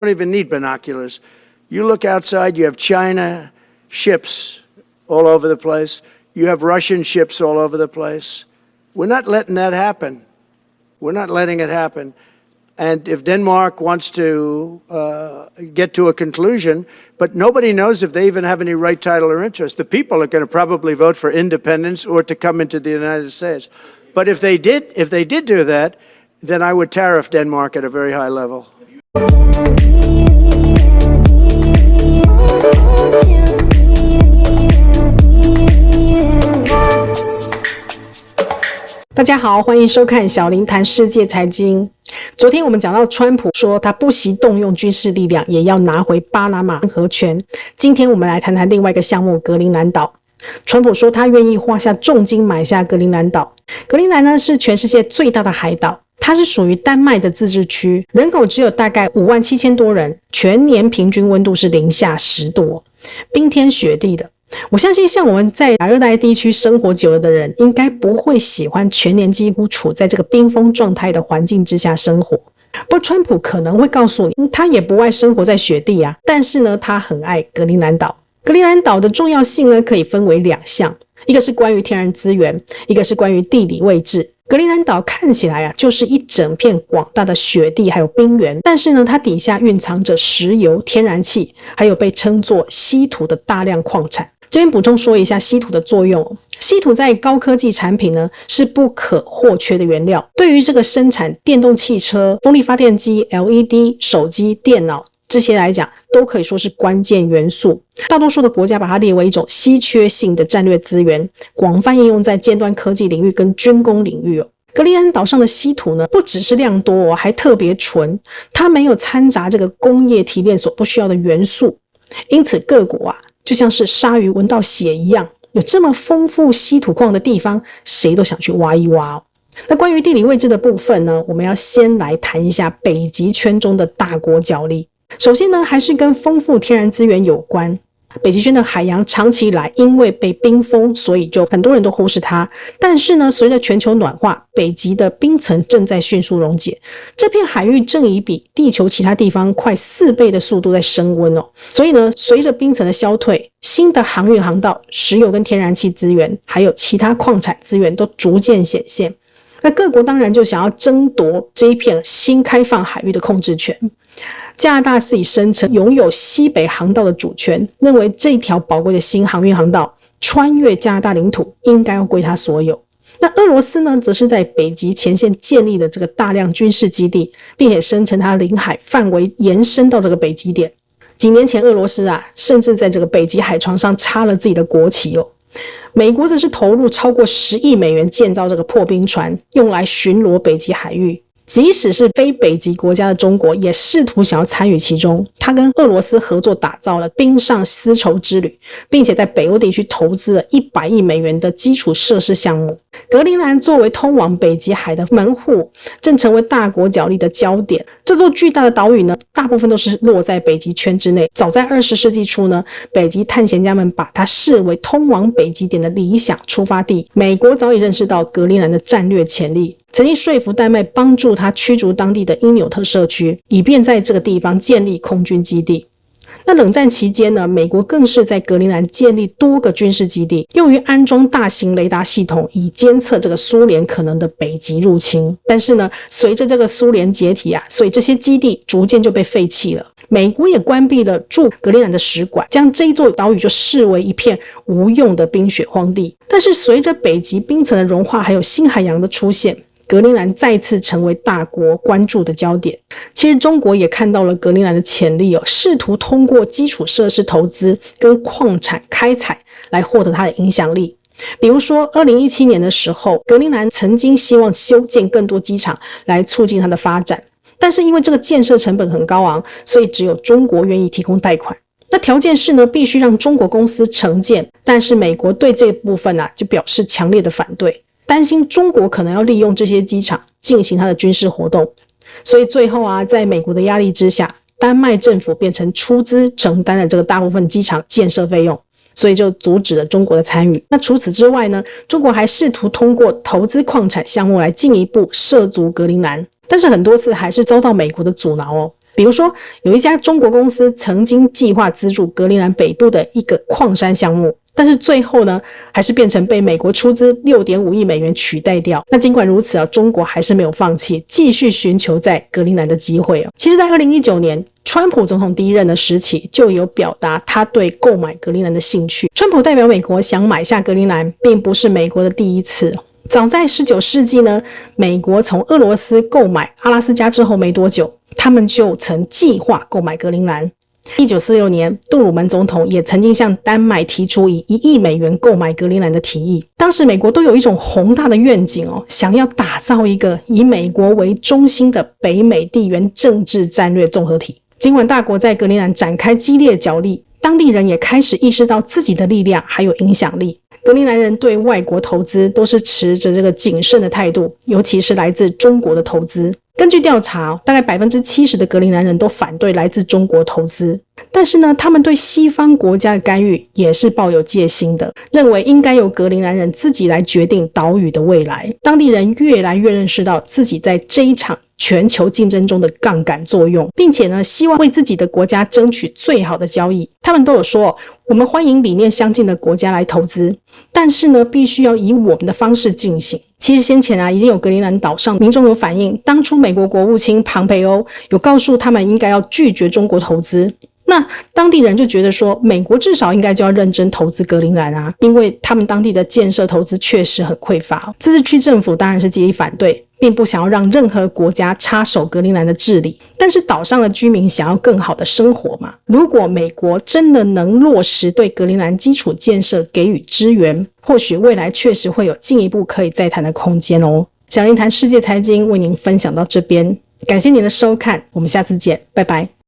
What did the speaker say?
don't even need binoculars. You look outside, you have China ships all over the place. You have Russian ships all over the place. We're not letting that happen. We're not letting it happen. And if Denmark wants to get to a conclusion, but nobody knows if they even have any right, title, or interest. The people are going to probably vote for independence or to come into the United States. But if they did do that, then I would tariff Denmark at a very high level. 大家好，欢迎收看小林谈世界财经。昨天我们讲到川普说他不惜动用军事力量也要拿回巴拿马和权。今天我们来谈谈另外一个项目格陵兰岛。川普说他愿意花下重金买下格陵兰岛。格陵兰呢是全世界最大的海岛，它是属于丹麦的自治区，人口只有大概57000多人，全年平均温度是零下10度，冰天雪地的。我相信像我们在亚热带地区生活久了的人，应该不会喜欢全年几乎处在这个冰封状态的环境之下生活。不过川普可能会告诉你，他也不爱生活在雪地啊，但是呢，他很爱格陵兰岛。格陵兰岛的重要性呢，可以分为2项，一个是关于天然资源，一个是关于地理位置。格陵兰岛看起来就是一整片广大的雪地还有冰原，但是呢，它底下蕴藏着石油、天然气，还有被称作稀土的大量矿产。这边补充说一下稀土的作用。稀土在高科技产品呢是不可或缺的原料，对于这个生产电动汽车、风力发电机、LED、手机、电脑这些来讲，都可以说是关键元素。大多数的国家把它列为一种稀缺性的战略资源，广泛应用在尖端科技领域跟军工领域。格陵兰岛上的稀土呢，不只是量多还特别纯，它没有掺杂这个工业提炼所不需要的元素，因此各国就像是鲨鱼闻到血一样，有这么丰富稀土矿的地方，谁都想去挖一挖。那关于地理位置的部分呢，我们要先来谈一下北极圈中的大国角力。首先呢，还是跟丰富天然资源有关。北极圈的海洋长期以来因为被冰封，所以就很多人都忽视它。但是呢，随着全球暖化，北极的冰层正在迅速溶解，这片海域正以比地球其他地方快4倍的速度在升温所以呢，随着冰层的消退，新的航运航道、石油跟天然气资源，还有其他矿产资源都逐渐显现。那各国当然就想要争夺这一片新开放海域的控制权。加拿大自己声称拥有西北航道的主权，认为这条宝贵的新航运航道穿越加拿大领土应该要归他所有。那俄罗斯呢，则是在北极前线建立的这个大量军事基地，并且声称它领海范围延伸到这个北极点。几年前俄罗斯甚至在这个北极海床上插了自己的国旗美国则是投入超过10亿美元建造这个破冰船，用来巡逻北极海域。即使是非北极国家的中国也试图想要参与其中，他跟俄罗斯合作打造了冰上丝绸之旅，并且在北欧地区投资了100亿美元的基础设施项目。格陵兰作为通往北极海的门户，正成为大国角力的焦点。这座巨大的岛屿呢，大部分都是落在北极圈之内。早在20世纪初呢，北极探险家们把它视为通往北极点的理想出发地。美国早已认识到格陵兰的战略潜力，曾经说服丹麦帮助他驱逐当地的因纽特社区，以便在这个地方建立空军基地。那冷战期间呢，美国更是在格陵兰建立多个军事基地，用于安装大型雷达系统，以监测这个苏联可能的北极入侵。但是呢，随着这个苏联解体所以这些基地逐渐就被废弃了。美国也关闭了驻格陵兰的使馆，将这一座岛屿就视为一片无用的冰雪荒地。但是随着北极冰层的融化，还有新海洋的出现，格陵兰再次成为大国关注的焦点。其实中国也看到了格陵兰的潜力试图通过基础设施投资跟矿产开采来获得它的影响力。比如说2017年的时候，格陵兰曾经希望修建更多机场来促进它的发展，但是因为这个建设成本很高昂，所以只有中国愿意提供贷款。那条件是呢，必须让中国公司承建，但是美国对这部分就表示强烈的反对，担心中国可能要利用这些机场进行它的军事活动。所以最后在美国的压力之下，丹麦政府变成出资承担了这个大部分机场建设费用，所以就阻止了中国的参与。那除此之外呢，中国还试图通过投资矿产项目来进一步涉足格陵兰，但是很多次还是遭到美国的阻挠比如说，有一家中国公司曾经计划资助格陵兰北部的一个矿山项目，但是最后呢，还是变成被美国出资6.5亿美元取代掉。那尽管如此中国还是没有放弃，继续寻求在格陵兰的机会其实在2019年川普总统第一任的时期就有表达他对购买格陵兰的兴趣。川普代表美国想买下格陵兰，并不是美国的第一次。早在19世纪呢，美国从俄罗斯购买阿拉斯加之后没多久，他们就曾计划购买格陵兰。1946年，杜鲁门总统也曾经向丹麦提出以1亿美元购买格陵兰的提议。当时美国都有一种宏大的愿景想要打造一个以美国为中心的北美地缘政治战略综合体。尽管大国在格陵兰展开激烈角力，当地人也开始意识到自己的力量还有影响力。格陵兰人对外国投资都是持着这个谨慎的态度，尤其是来自中国的投资。根据调查，大概 70% 的格陵兰人都反对来自中国投资，但是呢，他们对西方国家的干预也是抱有戒心的，认为应该由格陵兰人自己来决定岛屿的未来。当地人越来越认识到自己在这一场全球竞争中的杠杆作用，并且呢，希望为自己的国家争取最好的交易。他们都有说，我们欢迎理念相近的国家来投资，但是呢，必须要以我们的方式进行。其实先前已经有格陵兰岛上民众有反映，当初美国国务卿庞培欧有告诉他们应该要拒绝中国投资，那当地人就觉得说，美国至少应该就要认真投资格陵兰因为他们当地的建设投资确实很匮乏。自治区政府当然是极力反对，并不想要让任何国家插手格陵兰的治理，但是岛上的居民想要更好的生活嘛。如果美国真的能落实对格陵兰基础建设给予支援，或许未来确实会有进一步可以再谈的空间小林谈世界财经为您分享到这边，感谢您的收看，我们下次见，拜拜。